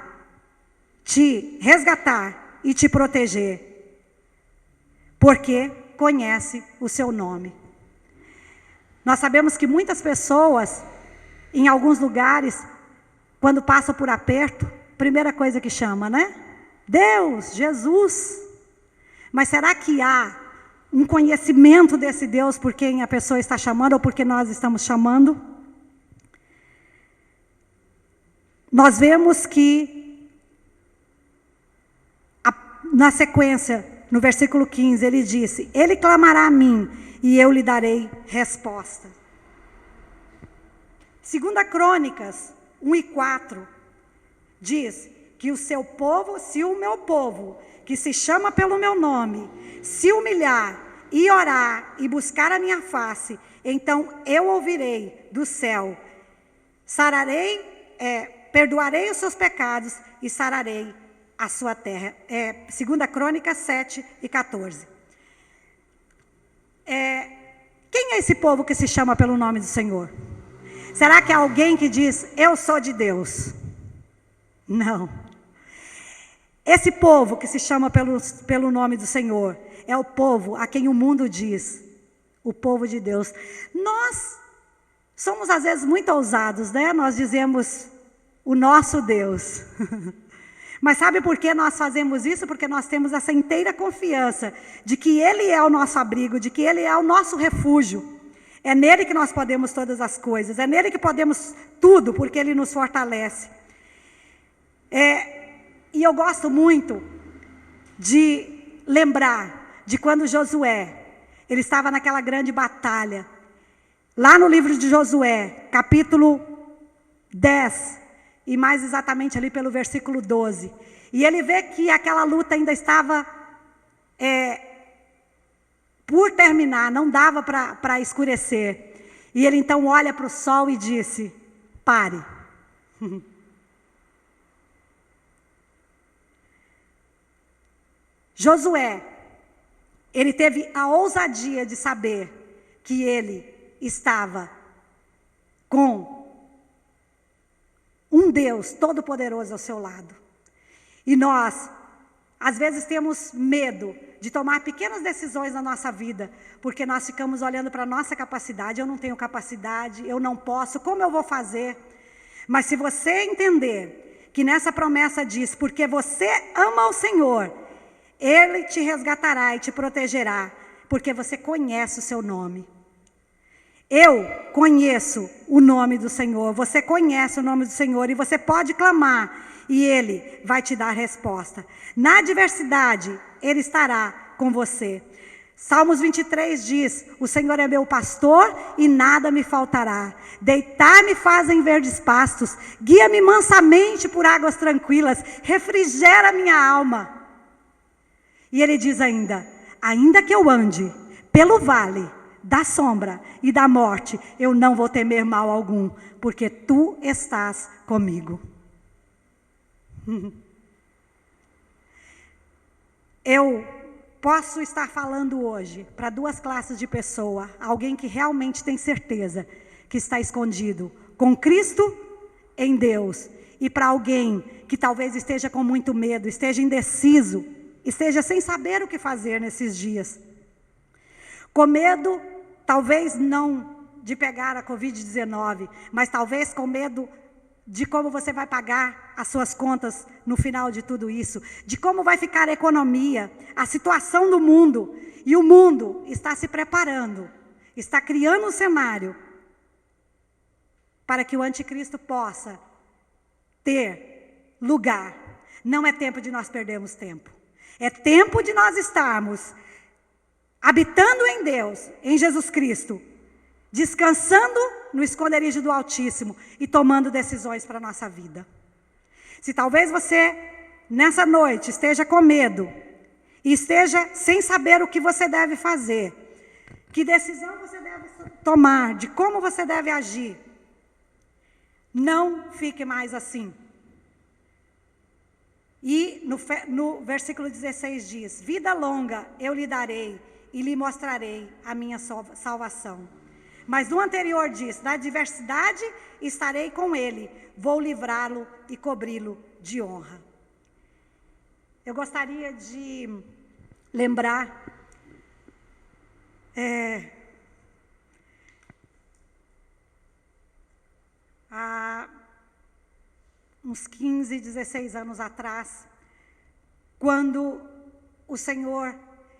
te resgatar e te proteger, porque conhece o seu nome. Nós sabemos que muitas pessoas, em alguns lugares, quando passam por aperto, primeira coisa que chama, né? Deus, Jesus. Mas será que há um conhecimento desse Deus por quem a pessoa está chamando ou porque nós estamos chamando? Nós vemos que, na sequência, no versículo 15, ele disse, Ele clamará a mim e eu lhe darei resposta. 2 Crônicas 1:4 diz que o seu povo, se o meu povo, que se chama pelo meu nome, se humilhar e orar e buscar a minha face, então eu ouvirei do céu, perdoarei os seus pecados e sararei a sua terra. 2 Crônicas 7:14. Quem é esse povo que se chama pelo nome do Senhor? Será que é alguém que diz, eu sou de Deus? Não. Esse povo que se chama pelo nome do Senhor é o povo a quem o mundo diz, o povo de Deus. Nós somos às vezes muito ousados, né? Nós dizemos o nosso Deus. Mas sabe por que nós fazemos isso? Porque nós temos essa inteira confiança de que Ele é o nosso abrigo, de que Ele é o nosso refúgio. É nele que nós podemos todas as coisas, é nele que podemos tudo, porque Ele nos fortalece. E eu gosto muito de lembrar de quando Josué, ele estava naquela grande batalha, lá no livro de Josué, capítulo 10, e mais exatamente ali pelo versículo 12. E ele vê que aquela luta ainda estava por terminar, não dava para escurecer. E ele então olha para o sol e disse, pare. Josué, ele teve a ousadia de saber que ele estava com um Deus todo-poderoso ao seu lado. E nós, às vezes, temos medo de tomar pequenas decisões na nossa vida, porque nós ficamos olhando para a nossa capacidade. Eu não tenho capacidade, eu não posso, como eu vou fazer? Mas se você entender que nessa promessa diz, porque você ama o Senhor, Ele te resgatará e te protegerá, porque você conhece o seu nome. Eu conheço o nome do Senhor, você conhece o nome do Senhor e você pode clamar e Ele vai te dar resposta. Na adversidade, Ele estará com você. Salmos 23 diz, o Senhor é meu pastor e nada me faltará. Deitar-me faz em verdes pastos, guia-me mansamente por águas tranquilas, refrigera minha alma. E Ele diz ainda que eu ande pelo vale da sombra e da morte, eu não vou temer mal algum, porque Tu estás comigo. Eu posso estar falando hoje para duas classes de pessoa, alguém que realmente tem certeza que está escondido com Cristo em Deus, e para alguém que talvez esteja com muito medo, esteja indeciso, esteja sem saber o que fazer nesses dias. Com medo, talvez não de pegar a Covid-19, mas talvez com medo de como você vai pagar as suas contas no final de tudo isso, de como vai ficar a economia, a situação do mundo. E o mundo está se preparando, está criando um cenário para que o anticristo possa ter lugar. Não é tempo de nós perdermos tempo. É tempo de nós estarmos habitando em Deus, em Jesus Cristo, descansando no esconderijo do Altíssimo e tomando decisões para a nossa vida. Se talvez você, nessa noite, esteja com medo e esteja sem saber o que você deve fazer, que decisão você deve tomar, de como você deve agir. Não fique mais assim. E no versículo 16 diz: vida longa eu lhe darei e lhe mostrarei a minha salvação. Mas no anterior diz: na adversidade estarei com ele, vou livrá-lo e cobri-lo de honra. Eu gostaria de lembrar há uns 15, 16 anos atrás, quando o Senhor,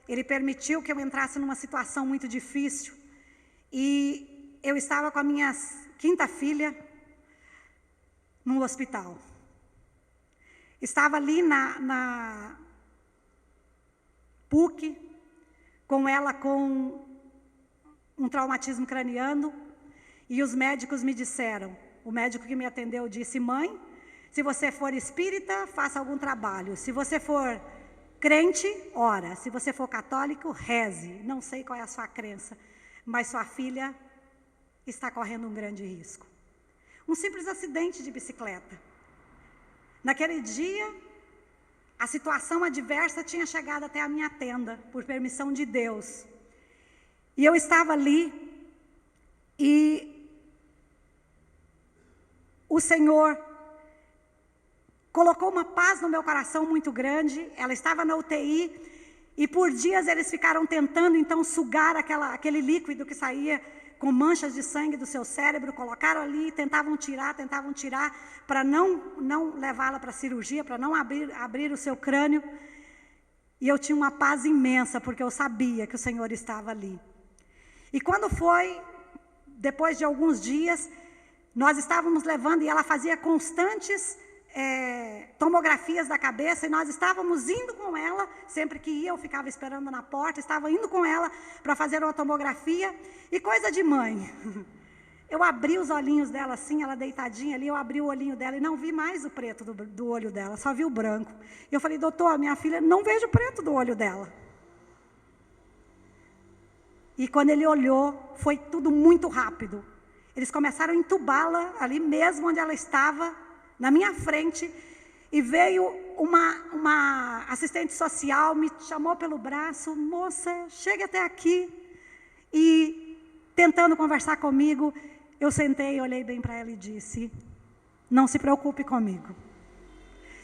Ele permitiu que eu entrasse numa situação muito difícil, e eu estava com a minha quinta filha no hospital. Estava ali na PUC, com ela com um traumatismo craniano, e os médicos me disseram, o médico que me atendeu disse: mãe, se você for espírita, faça algum trabalho. Se você for crente, ora. Se você for católico, reze. Não sei qual é a sua crença, mas sua filha está correndo um grande risco. Um simples acidente de bicicleta. Naquele dia, a situação adversa tinha chegado até a minha tenda, por permissão de Deus. E eu estava ali, e o Senhor colocou uma paz no meu coração muito grande. Ela estava na UTI, e por dias eles ficaram tentando então sugar aquele líquido que saía com manchas de sangue do seu cérebro, colocaram ali, tentavam tirar, para não levá-la para a cirurgia, para não abrir o seu crânio. E eu tinha uma paz imensa, porque eu sabia que o Senhor estava ali. E quando foi, depois de alguns dias, nós estávamos levando, e ela fazia constantes tomografias da cabeça, e nós estávamos indo com ela, sempre que ia eu ficava esperando na porta, estava indo com ela para fazer uma tomografia, e coisa de mãe, eu abri os olhinhos dela assim, ela deitadinha ali, eu abri o olhinho dela e não vi mais o preto do olho dela, só vi o branco. E eu falei: doutor, minha filha, não vejo o preto do olho dela. E quando ele olhou, foi tudo muito rápido. Eles começaram a entubá-la ali mesmo onde ela estava, na minha frente, e veio uma assistente social, me chamou pelo braço: moça, chegue até aqui. E tentando conversar comigo, eu sentei, olhei bem para ela e disse: não se preocupe comigo.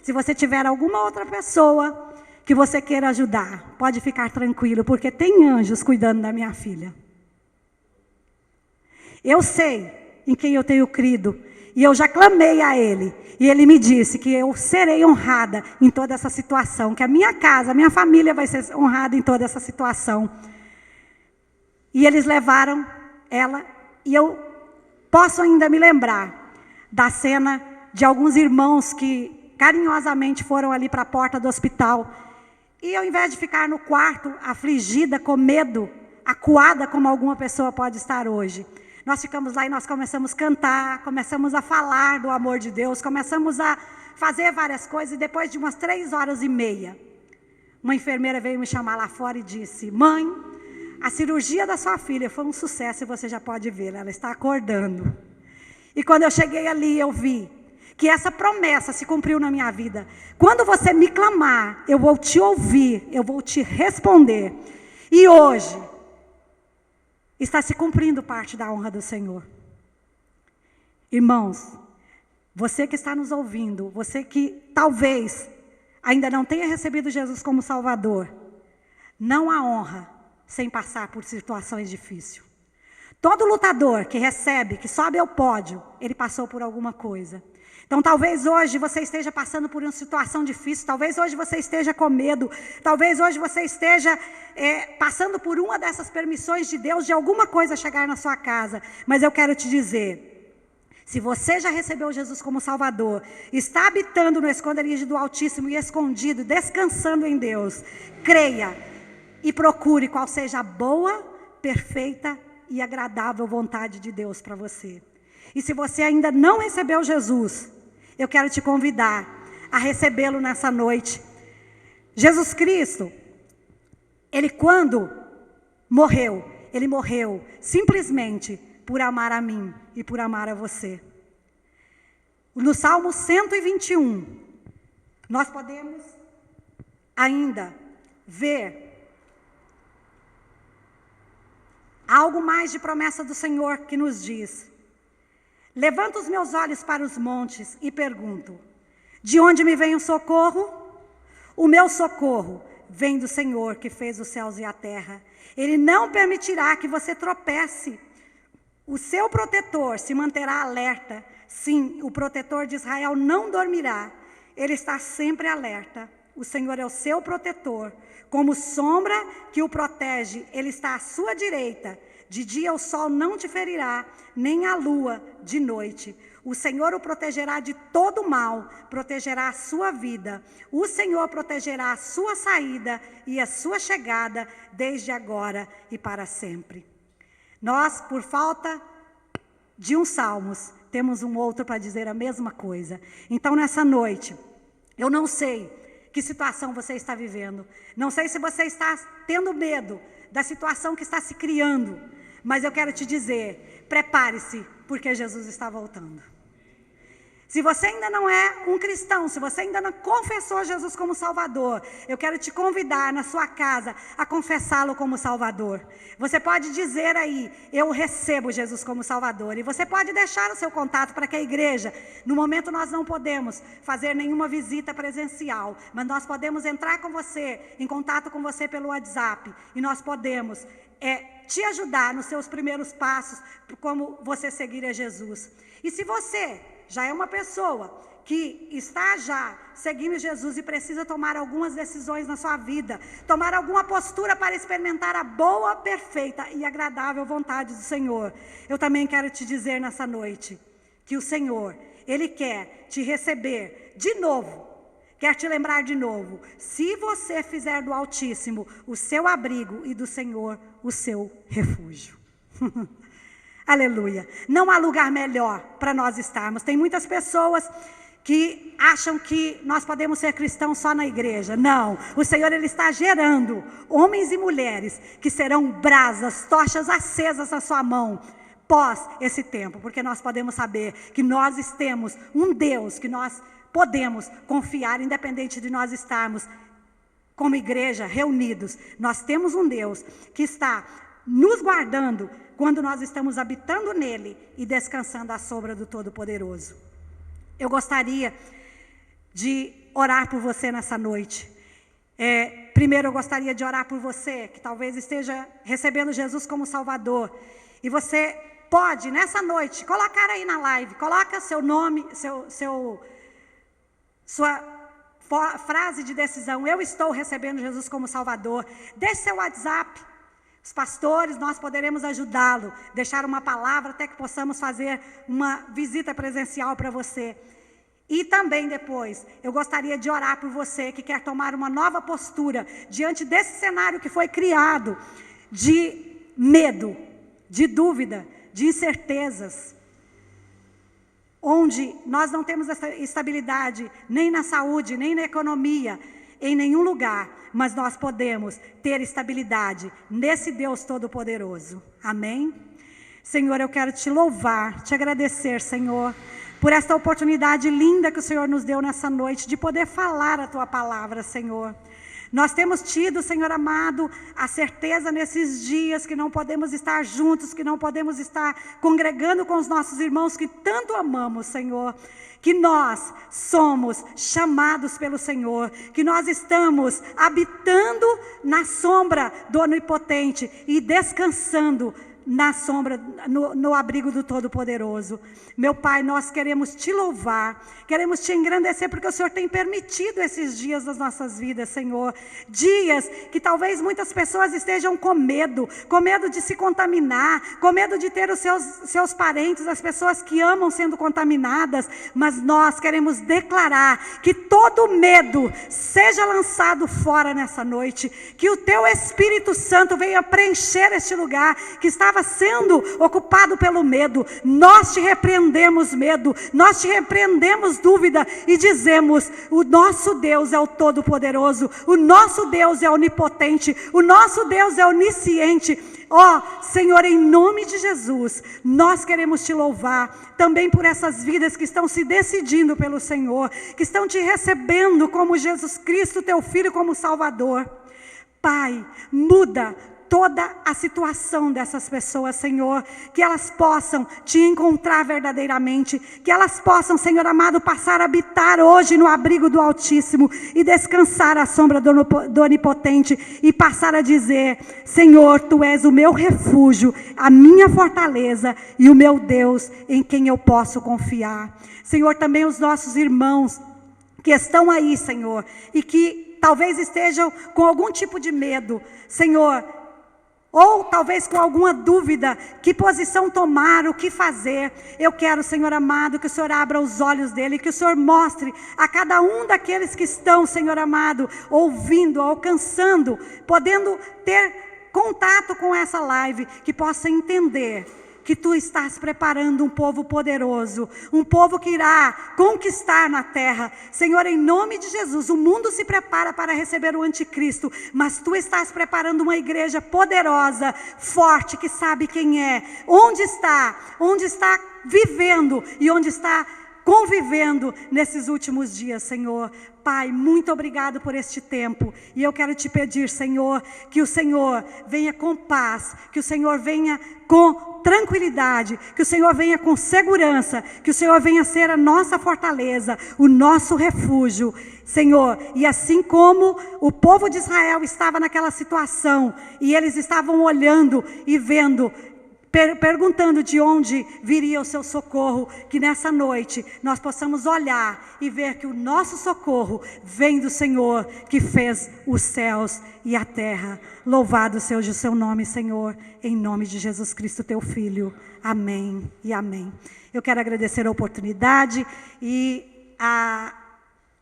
Se você tiver alguma outra pessoa que você queira ajudar, pode ficar tranquilo, porque tem anjos cuidando da minha filha. Eu sei em quem eu tenho crido, e eu já clamei a Ele, e Ele me disse que eu serei honrada em toda essa situação, que a minha casa, a minha família vai ser honrada em toda essa situação. E eles levaram ela, e eu posso ainda me lembrar da cena de alguns irmãos que carinhosamente foram ali para a porta do hospital, e ao invés de ficar no quarto, afligida, com medo, acuada como alguma pessoa pode estar hoje, nós ficamos lá e nós começamos a cantar, começamos a falar do amor de Deus, começamos a fazer várias coisas, e depois de umas 3h30, uma enfermeira veio me chamar lá fora e disse: mãe, a cirurgia da sua filha foi um sucesso e você já pode ver, ela está acordando. E quando eu cheguei ali, eu vi que essa promessa se cumpriu na minha vida. Quando você me clamar, eu vou te ouvir, eu vou te responder. E hoje está se cumprindo parte da honra do Senhor. Irmãos, você que está nos ouvindo, você que talvez ainda não tenha recebido Jesus como Salvador, não há honra sem passar por situações difíceis. Todo lutador que recebe, que sobe ao pódio, ele passou por alguma coisa. Então talvez hoje você esteja passando por uma situação difícil, talvez hoje você esteja com medo, talvez hoje você esteja passando por uma dessas permissões de Deus, de alguma coisa chegar na sua casa. Mas eu quero te dizer, se você já recebeu Jesus como Salvador, está habitando no esconderijo do Altíssimo e escondido, descansando em Deus, creia e procure qual seja a boa, perfeita e agradável vontade de Deus para você. E se você ainda não recebeu Jesus, eu quero te convidar a recebê-lo nessa noite. Jesus Cristo, Ele quando morreu, Ele morreu simplesmente por amar a mim e por amar a você. No Salmo 121, nós podemos ainda ver algo mais de promessa do Senhor que nos diz: levanto os meus olhos para os montes e pergunto, de onde me vem o socorro? O meu socorro vem do Senhor que fez os céus e a terra. Ele não permitirá que você tropece. O seu protetor se manterá alerta. Sim, o protetor de Israel não dormirá. Ele está sempre alerta. O Senhor é o seu protetor. Como sombra que o protege, Ele está à sua direita. De dia o sol não te ferirá, nem a lua de noite. O Senhor o protegerá de todo mal, protegerá a sua vida. O Senhor protegerá a sua saída e a sua chegada, desde agora e para sempre. Nós, por falta de uns salmos, temos um outro para dizer a mesma coisa. Então, nessa noite, eu não sei que situação você está vivendo. Não sei se você está tendo medo da situação que está se criando. Mas eu quero te dizer, prepare-se, porque Jesus está voltando. Se você ainda não é um cristão, se você ainda não confessou Jesus como Salvador, eu quero te convidar na sua casa a confessá-lo como Salvador. Você pode dizer aí, eu recebo Jesus como Salvador. E você pode deixar o seu contato para que a igreja, no momento nós não podemos fazer nenhuma visita presencial, mas nós podemos entrar com você, em contato com você pelo WhatsApp, e nós podemos te ajudar nos seus primeiros passos, como você seguir a Jesus. E se você já é uma pessoa que está já seguindo Jesus e precisa tomar algumas decisões na sua vida, tomar alguma postura para experimentar a boa, perfeita e agradável vontade do Senhor, eu também quero te dizer nessa noite que o Senhor, Ele quer te receber de novo, quer te lembrar de novo, se você fizer do Altíssimo o seu abrigo e do Senhor o seu refúgio. Aleluia. Não há lugar melhor para nós estarmos. Tem muitas pessoas que acham que nós podemos ser cristãos só na igreja. Não. O Senhor, Ele está gerando homens e mulheres que serão brasas, tochas acesas na sua mão pós esse tempo. Porque nós podemos saber que nós temos um Deus que nós podemos confiar, independente de nós estarmos como igreja reunidos. Nós temos um Deus que está nos guardando quando nós estamos habitando nele e descansando à sombra do Todo-Poderoso. Eu gostaria de orar por você nessa noite. Primeiro eu gostaria de orar por você, que talvez esteja recebendo Jesus como Salvador. E você pode, nessa noite, colocar aí na live, coloca seu nome, sua frase de decisão, eu estou recebendo Jesus como Salvador. Deixe seu WhatsApp. Os pastores, nós poderemos ajudá-lo, deixar uma palavra até que possamos fazer uma visita presencial para você. E também depois, eu gostaria de orar por você que quer tomar uma nova postura diante desse cenário que foi criado de medo, de dúvida, de incertezas, onde nós não temos essa estabilidade nem na saúde, nem na economia, em nenhum lugar, mas nós podemos ter estabilidade nesse Deus Todo-Poderoso. Amém? Senhor, eu quero te louvar, te agradecer, Senhor, por esta oportunidade linda que o Senhor nos deu nessa noite, de poder falar a Tua palavra, Senhor. Nós temos tido, Senhor amado, a certeza nesses dias que não podemos estar juntos, que não podemos estar congregando com os nossos irmãos que tanto amamos, Senhor. Que nós somos chamados pelo Senhor, que nós estamos habitando na sombra do Onipotente e descansando na sombra, no abrigo do Todo-Poderoso. Meu Pai, nós queremos te louvar, queremos te engrandecer, porque o Senhor tem permitido esses dias das nossas vidas, Senhor. Dias que talvez muitas pessoas estejam com medo de se contaminar, com medo de ter os seus parentes, as pessoas que amam sendo contaminadas, mas nós queremos declarar que todo medo seja lançado fora nessa noite, que o Teu Espírito Santo venha preencher este lugar que estava estava sendo ocupado pelo medo. Nós te repreendemos medo, nós te repreendemos dúvida e dizemos: o nosso Deus é o Todo-Poderoso, o nosso Deus é onipotente, o nosso Deus é onisciente. Senhor, em nome de Jesus, nós queremos te louvar também por essas vidas que estão se decidindo pelo Senhor, que estão te recebendo como Jesus Cristo, teu Filho, como Salvador. Pai, muda toda a situação dessas pessoas, Senhor, que elas possam te encontrar verdadeiramente, que elas possam, Senhor amado, passar a habitar hoje no abrigo do Altíssimo e descansar à sombra do Onipotente e passar a dizer: Senhor, Tu és o meu refúgio, a minha fortaleza e o meu Deus em quem eu posso confiar. Senhor, também os nossos irmãos que estão aí, Senhor, e que talvez estejam com algum tipo de medo, Senhor, ou talvez com alguma dúvida, que posição tomar, o que fazer. Eu quero, Senhor amado, que o Senhor abra os olhos dele, que o Senhor mostre a cada um daqueles que estão, Senhor amado, ouvindo, alcançando, podendo ter contato com essa live, que possa entender que Tu estás preparando um povo poderoso, um povo que irá conquistar na terra. Senhor, em nome de Jesus, o mundo se prepara para receber o anticristo, mas Tu estás preparando uma igreja poderosa, forte, que sabe quem é, onde está vivendo e onde está convivendo nesses últimos dias, Senhor. Pai, muito obrigado por este tempo, e eu quero te pedir, Senhor, que o Senhor venha com paz, que o Senhor venha com tranquilidade, que o Senhor venha com segurança, que o Senhor venha ser a nossa fortaleza, o nosso refúgio, Senhor. E assim como o povo de Israel estava naquela situação, e eles estavam olhando e vendo, perguntando de onde viria o seu socorro, que nessa noite nós possamos olhar e ver que o nosso socorro vem do Senhor, que fez os céus e a terra. Louvado seja o seu nome, Senhor, em nome de Jesus Cristo, teu Filho. Amém e amém. Eu quero agradecer a oportunidade e a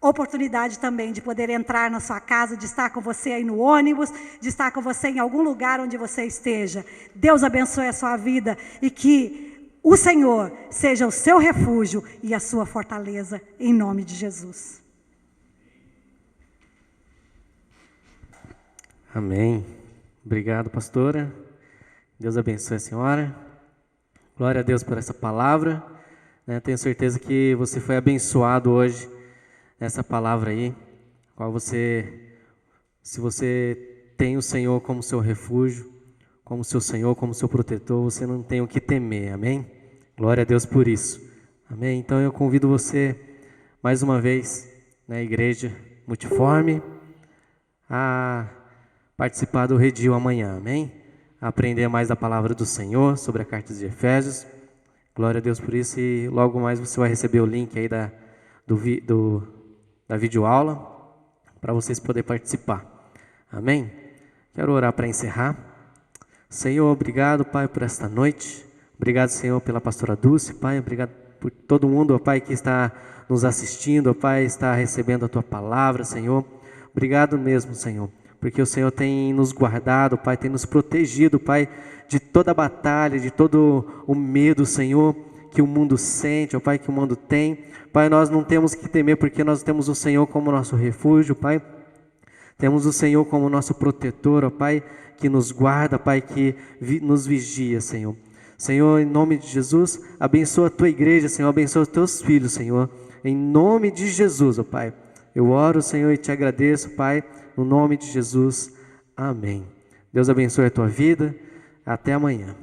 oportunidade também de poder entrar na sua casa, de estar com você aí no ônibus, de estar com você em algum lugar onde você esteja. Deus abençoe a sua vida e que o Senhor seja o seu refúgio e a sua fortaleza, em nome de Jesus. Amém. Obrigado, pastora. Deus abençoe a senhora. Glória a Deus por essa palavra. Tenho certeza que você foi abençoado hoje. Essa palavra aí, qual se você tem o Senhor como seu refúgio, como seu Senhor, como seu protetor, você não tem o que temer, amém? Glória a Deus por isso, amém? Então eu convido você, mais uma vez, na Igreja Multiforme, a participar do Redil amanhã, amém? A aprender mais da palavra do Senhor, sobre a carta de Efésios. Glória a Deus por isso, e logo mais você vai receber o link aí da videoaula, para vocês poderem participar. Amém? Quero orar para encerrar. Senhor, obrigado, Pai, por esta noite. Obrigado, Senhor, pela pastora Dulce, Pai. Obrigado por todo mundo, ó Pai, que está nos assistindo, ó Pai, está recebendo a Tua palavra, Senhor. Obrigado mesmo, Senhor, porque o Senhor tem nos guardado, Pai, tem nos protegido, Pai, de toda a batalha, de todo o medo, Senhor, que o mundo sente, ó Pai, que o mundo tem. Pai, nós não temos que temer, porque nós temos o Senhor como nosso refúgio, Pai. Temos o Senhor como nosso protetor, ó Pai, que nos guarda, Pai, que nos vigia, Senhor. Senhor, em nome de Jesus, abençoa a Tua igreja, Senhor, abençoa os Teus filhos, Senhor. Em nome de Jesus, ó Pai. Eu oro, Senhor, e Te agradeço, Pai, no nome de Jesus. Amém. Deus abençoe a tua vida. Até amanhã.